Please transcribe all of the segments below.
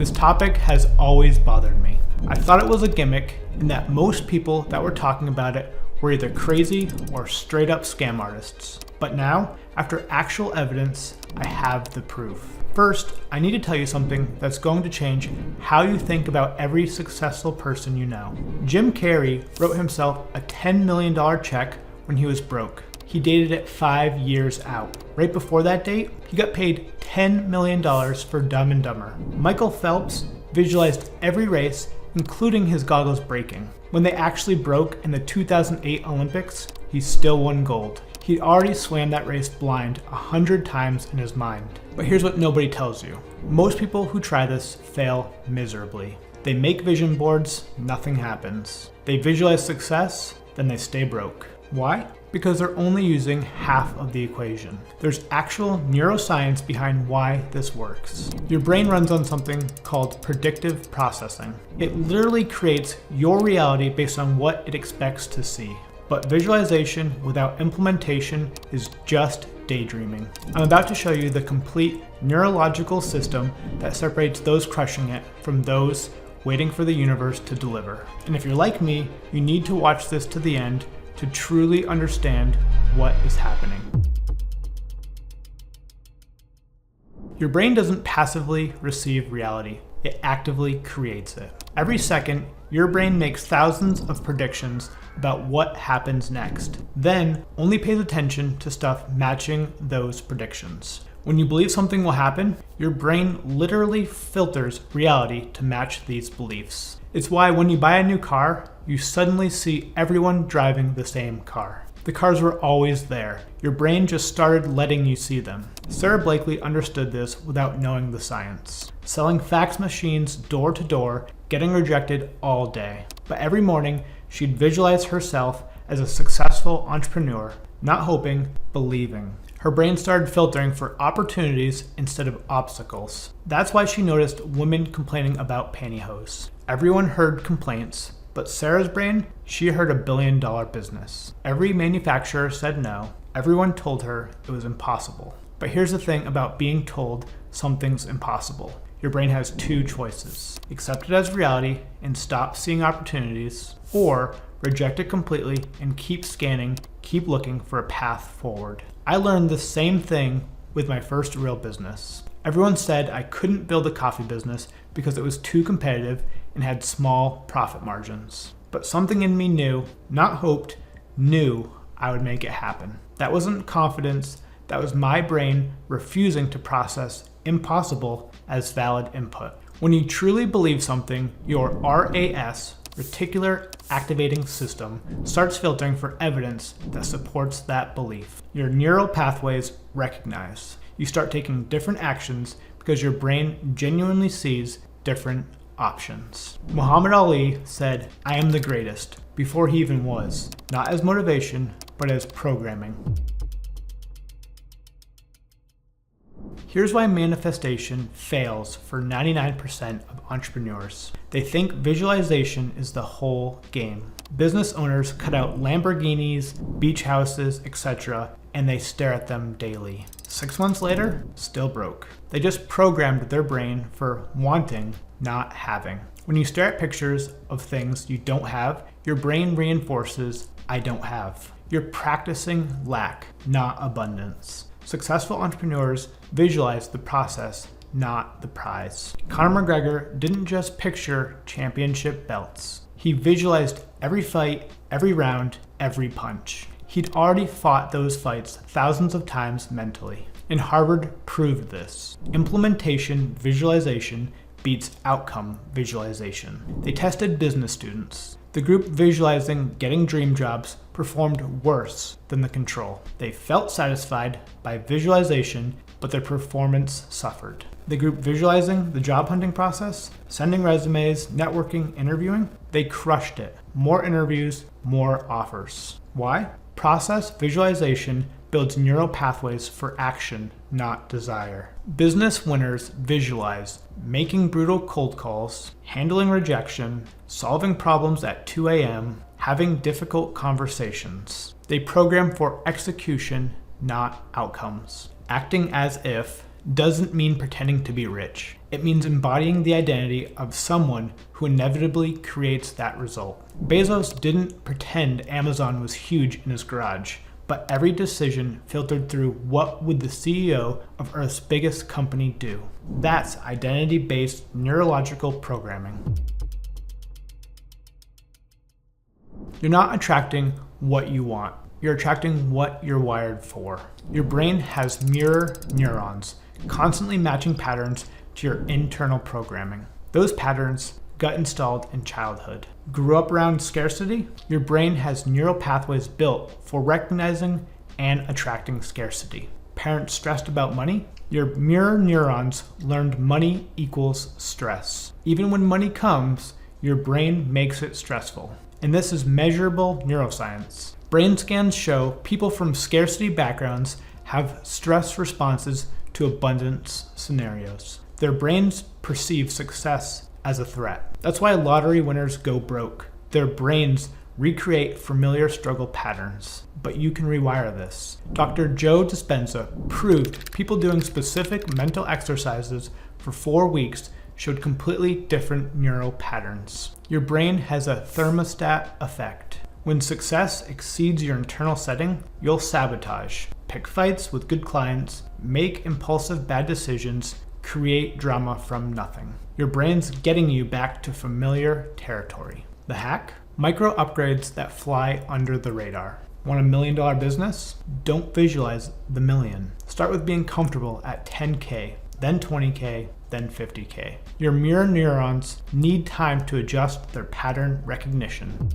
This topic has always bothered me. I thought it was a gimmick and that most people that were talking about it were either crazy or straight up scam artists. But now, after actual evidence, I have the proof. First, I need to tell you something that's going to change how you think about every successful person you know. Jim Carrey wrote himself a $10 million check when he was broke. He dated it 5 years out. Right before that date, he got paid $10 million for Dumb and Dumber. Michael Phelps visualized every race, including his goggles breaking. When they actually broke in the 2008 Olympics, he still won gold. He'd already swam that race blind 100 times in his mind. But here's what nobody tells you. Most people who try this fail miserably. They make vision boards, nothing happens. They visualize success, then they stay broke. Why? Because they're only using half of the equation. There's actual neuroscience behind why this works. Your brain runs on something called predictive processing. It literally creates your reality based on what it expects to see. But visualization without implementation is just daydreaming. I'm about to show you the complete neurological system that separates those crushing it from those waiting for the universe to deliver. And if you're like me, you need to watch this to the end to truly understand what is happening. Your brain doesn't passively receive reality, it actively creates it. Every second, your brain makes thousands of predictions about what happens next, then only pays attention to stuff matching those predictions. When you believe something will happen, your brain literally filters reality to match these beliefs. It's why when you buy a new car, you suddenly see everyone driving the same car. The cars were always there. Your brain just started letting you see them. Sara Blakely understood this without knowing the science. Selling fax machines door to door, getting rejected all day. But every morning, she'd visualize herself as a successful entrepreneur, not hoping, believing. Her brain started filtering for opportunities instead of obstacles. That's why she noticed women complaining about pantyhose. Everyone heard complaints, but Sarah's brain, she heard $1 billion business. Every manufacturer said no. Everyone told her it was impossible. But here's the thing about being told something's impossible. Your brain has two choices. Accept it as reality and stop seeing opportunities, or reject it completely and keep scanning, keep looking for a path forward. I learned the same thing with my first real business. Everyone said I couldn't build a coffee business because it was too competitive and had small profit margins. But something in me knew, not hoped, knew I would make it happen. That wasn't confidence, that was my brain refusing to process impossible as valid input. When you truly believe something, your RAS, reticular activating system, starts filtering for evidence that supports that belief. Your neural pathways recognize. You start taking different actions because your brain genuinely sees different options. Muhammad Ali said, "I am the greatest," before he even was, not as motivation, but as programming. Here's why manifestation fails for 99% of entrepreneurs. They think visualization is the whole game. Business owners cut out Lamborghinis, beach houses, etc., and they stare at them daily. 6 months later, still broke. They just programmed their brain for wanting, not having. When you stare at pictures of things you don't have, your brain reinforces, I don't have. You're practicing lack, not abundance. Successful entrepreneurs visualize the process, not the prize. Conor McGregor didn't just picture championship belts. He visualized every fight, every round, every punch. He'd already fought those fights thousands of times mentally. And Harvard proved this. Implementation visualization beats outcome visualization. They tested business students. The group visualizing getting dream jobs performed worse than the control. They felt satisfied by visualization, but their performance suffered. The group visualizing the job hunting process, sending resumes, networking, interviewing, they crushed it. More interviews, more offers. Why? Process visualization builds neural pathways for action, not desire. Business winners visualize making brutal cold calls, handling rejection, solving problems at 2 a.m., having difficult conversations. They program for execution, not outcomes. Acting as if, doesn't mean pretending to be rich. It means embodying the identity of someone who inevitably creates that result. Bezos didn't pretend Amazon was huge in his garage, but every decision filtered through what would the CEO of Earth's biggest company do. That's identity-based neurological programming. You're not attracting what you want. You're attracting what you're wired for. Your brain has mirror neurons, constantly matching patterns to your internal programming. Those patterns got installed in childhood. Grew up around scarcity? Your brain has neural pathways built for recognizing and attracting scarcity. Parents stressed about money? Your mirror neurons learned money equals stress. Even when money comes, your brain makes it stressful. And this is measurable neuroscience. Brain scans show people from scarcity backgrounds have stress responses to abundance scenarios. Their brains perceive success as a threat. That's why lottery winners go broke. Their brains recreate familiar struggle patterns. But you can rewire this. Dr. Joe Dispenza proved people doing specific mental exercises for 4 weeks showed completely different neural patterns. Your brain has a thermostat effect. When success exceeds your internal setting, you'll sabotage, pick fights with good clients, make impulsive bad decisions, create drama from nothing. Your brain's getting you back to familiar territory. The hack? Micro upgrades that fly under the radar. Want $1 million business? Don't visualize the million. Start with being comfortable at 10K, then 20K, then 50K. Your mirror neurons need time to adjust their pattern recognition.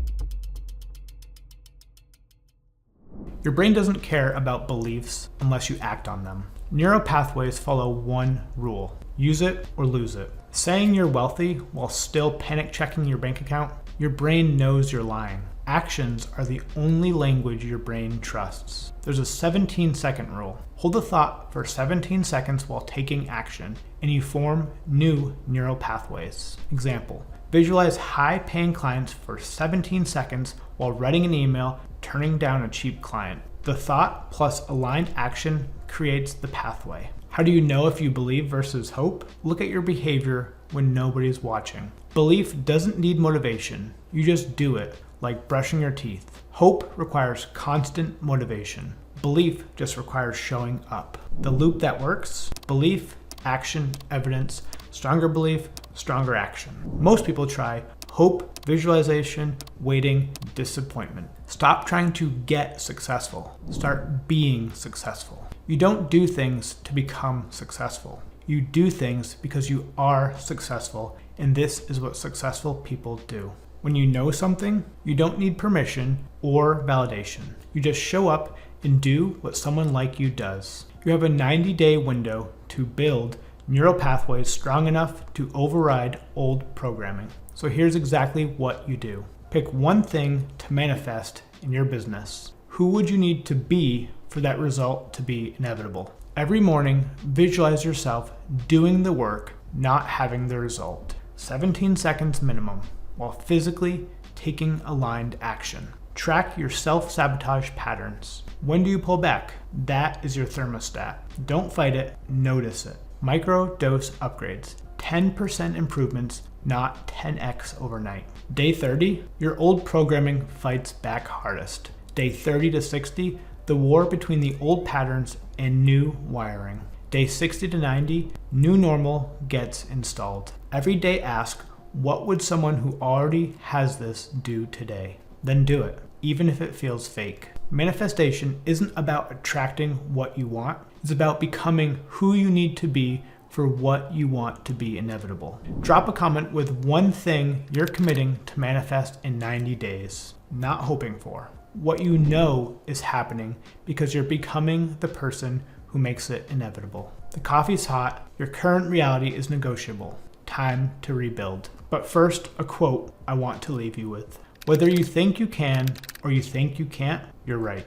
Your brain doesn't care about beliefs unless you act on them. Neural pathways follow one rule: use it or lose it. Saying you're wealthy while still panic checking your bank account, your brain knows you're lying. Actions are the only language your brain trusts. There's a 17-second rule. Hold a thought for 17 seconds while taking action, and you form new neural pathways. Example: visualize high-paying clients for 17 seconds while writing an email, turning down a cheap client. The thought plus aligned action creates the pathway. How do you know if you believe versus hope? Look at your behavior when nobody's watching. Belief doesn't need motivation. You just do it, like brushing your teeth. Hope requires constant motivation. Belief just requires showing up. The loop that works: belief, action, evidence, stronger belief, stronger action. Most people try hope, visualization, waiting, disappointment. Stop trying to get successful. Start being successful. You don't do things to become successful. You do things because you are successful, and this is what successful people do. When you know something, you don't need permission or validation. You just show up and do what someone like you does. You have a 90-day window to build neural pathways strong enough to override old programming. So here's exactly what you do. Pick one thing to manifest in your business. Who would you need to be for that result to be inevitable? Every morning, visualize yourself doing the work, not having the result. 17 seconds minimum, while physically taking aligned action. Track your self-sabotage patterns. When do you pull back? That is your thermostat. Don't fight it, notice it. Micro-dose upgrades. 10% improvements, not 10x overnight. Day 30, your old programming fights back hardest. Day 30 to 60, the war between the old patterns and new wiring. Day 60 to 90, new normal gets installed. Every day ask, what would someone who already has this do today? Then do it, even if it feels fake. Manifestation isn't about attracting what you want. It's about becoming who you need to be for what you want to be inevitable. Drop a comment with one thing you're committing to manifest in 90 days. Not hoping for. What you know is happening because you're becoming the person who makes it inevitable. The coffee's hot. Your current reality is negotiable. Time to rebuild. But first, a quote I want to leave you with. Whether you think you can or you think you can't, you're right.